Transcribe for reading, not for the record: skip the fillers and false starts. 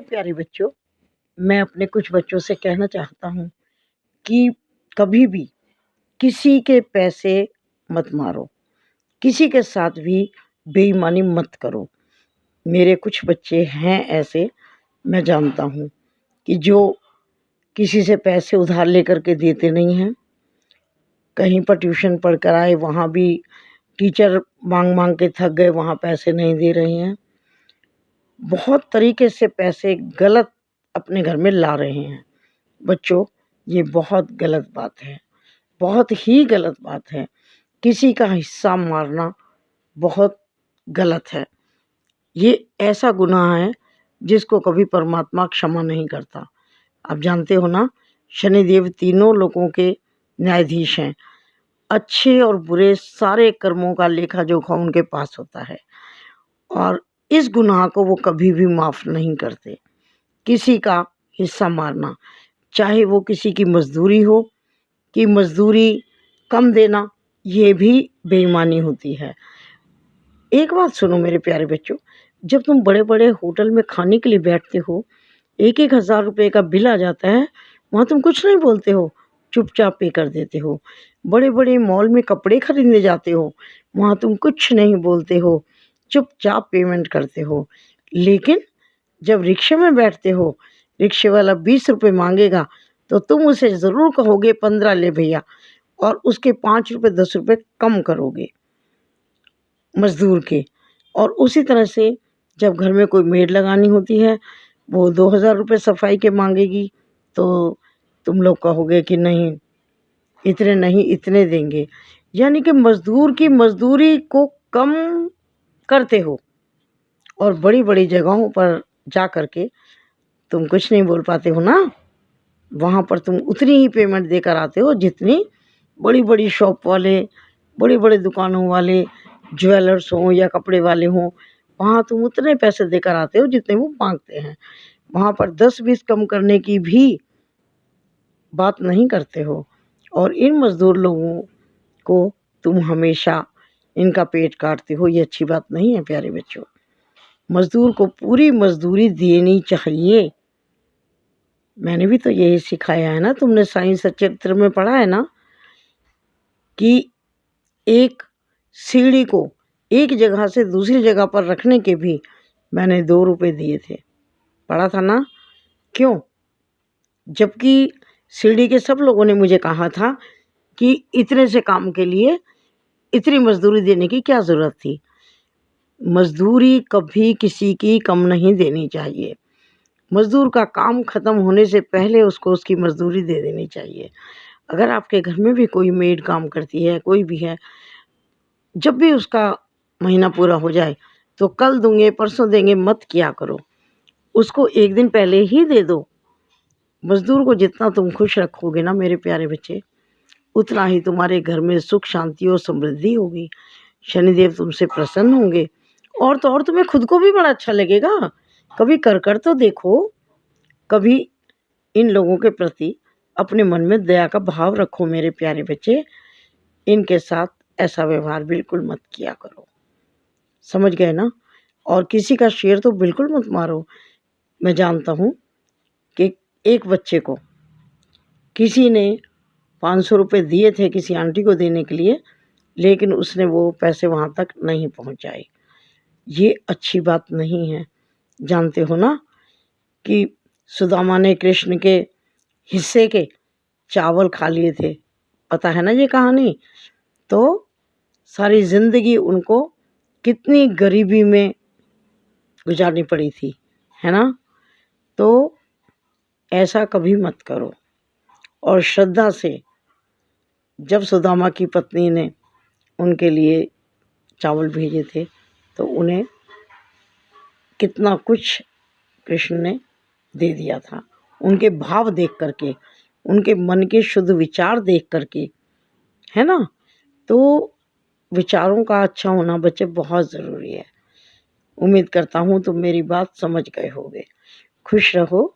प्यारे बच्चों, मैं अपने कुछ बच्चों से कहना चाहता हूँ कि कभी भी किसी के पैसे मत मारो, किसी के साथ भी बेईमानी मत करो। मेरे कुछ बच्चे हैं ऐसे, मैं जानता हूँ कि जो किसी से पैसे उधार लेकर के देते नहीं हैं। कहीं पर ट्यूशन पढ़कर आए, वहाँ भी टीचर माँग-माँग के थक गए, वहाँ पैसे नहीं दे रहे हैं। बहुत तरीके से पैसे गलत अपने घर में ला रहे हैं। बच्चों, ये बहुत गलत बात है, बहुत ही गलत बात है। किसी का हिस्सा मारना बहुत गलत है। ये ऐसा गुनाह है जिसको कभी परमात्मा क्षमा नहीं करता। आप जानते हो ना, शनिदेव तीनों लोगों के न्यायाधीश हैं। अच्छे और बुरे सारे कर्मों का लेखा जोखा उनके पास होता है और इस गुनाह को वो कभी भी माफ़ नहीं करते। किसी का हिस्सा मारना, चाहे वो किसी की मज़दूरी हो, कि मज़दूरी कम देना, ये भी बेईमानी होती है। एक बात सुनो मेरे प्यारे बच्चों, जब तुम बड़े-बड़े होटल में खाने के लिए बैठते हो, 1-1 हज़ार रुपए का बिल आ जाता है, वहाँ तुम कुछ नहीं बोलते हो, चुपचाप पे कर देते हो। बड़े-बड़े मॉल में कपड़े खरीदने जाते हो, वहाँ तुम कुछ नहीं बोलते हो, चुपचाप पेमेंट करते हो। लेकिन जब रिक्शे में बैठते हो, रिक्शे वाला 20 रुपए माँगेगा, तो तुम उसे ज़रूर कहोगे 15 ले भैया और उसके 5 रुपए 10 रुपए कम करोगे मज़दूर के। और उसी तरह से जब घर में कोई मेड लगानी होती है, वो 2000 रुपए सफाई के माँगेगी, तो तुम लोग कहोगे कि नहीं, इतने नहीं, इतने देंगे। यानी कि मज़दूर की मज़दूरी को कम करते हो और बड़ी-बड़ी जगहों पर जा कर के तुम कुछ नहीं बोल पाते हो ना, वहाँ पर तुम उतनी ही पेमेंट देकर आते हो जितनी बड़ी-बड़ी शॉप वाले, बड़े-बड़े दुकानों वाले, ज्वेलर्स हों या कपड़े वाले हों, वहाँ तुम उतने पैसे देकर आते हो जितने वो माँगते हैं। वहाँ पर 10-20 कम करने की भी बात नहीं करते हो और इन मज़दूर लोगों को तुम हमेशा इनका पेट काटते हो, ये अच्छी बात नहीं है प्यारे बच्चों। मज़दूर को पूरी मज़दूरी देनी चाहिए। मैंने भी तो यही सिखाया है ना, तुमने साइंस चरित्र में पढ़ा है ना कि एक सीढ़ी को एक जगह से दूसरी जगह पर रखने के भी मैंने 2 रुपए दिए थे, पढ़ा था ना? क्यों? जबकि सीढ़ी के सब लोगों ने मुझे कहा था कि इतने से काम के लिए इतनी मज़दूरी देने की क्या ज़रूरत थी? मज़दूरी कभी किसी की कम नहीं देनी चाहिए। मज़दूर का काम ख़त्म होने से पहले उसको उसकी मज़दूरी दे देनी चाहिए। अगर आपके घर में भी कोई मेड काम करती है, कोई भी है, जब भी उसका महीना पूरा हो जाए, तो कल दूँगे, परसों देंगे मत किया करो। उसको 1 दिन पहले ही दे दो। मज़दूर को जितना तुम खुश रखोगे ना मेरे प्यारे बच्चे, उतना ही तुम्हारे घर में सुख, शांति और समृद्धि होगी। शनिदेव तुमसे प्रसन्न होंगे और तो और तुम्हें खुद को भी बड़ा अच्छा लगेगा। कभी कर तो देखो, कभी इन लोगों के प्रति अपने मन में दया का भाव रखो मेरे प्यारे बच्चे। इनके साथ ऐसा व्यवहार बिल्कुल मत किया करो। समझ गए ना? और किसी का शेर तो बिल्कुल मत मारो। मैं जानता हूँ कि एक बच्चे को किसी ने 500 रुपए दिए थे किसी आंटी को देने के लिए, लेकिन उसने वो पैसे वहाँ तक नहीं पहुँचाए। ये अच्छी बात नहीं है। जानते हो ना कि सुदामा ने कृष्ण के हिस्से के चावल खा लिए थे, पता है ना ये कहानी? तो सारी ज़िंदगी उनको कितनी गरीबी में गुजारनी पड़ी थी, है ना? तो ऐसा कभी मत करो और श्रद्धा से जब सुदामा की पत्नी ने उनके लिए चावल भेजे थे, तो उन्हें कितना कुछ कृष्ण ने दे दिया था। उनके भाव देख कर के, उनके मन के शुद्ध विचार देख कर के, है ना? तो विचारों का अच्छा होना बच्चे बहुत ज़रूरी है। उम्मीद करता हूँ तुम मेरी बात समझ गए होगे। खुश रहो,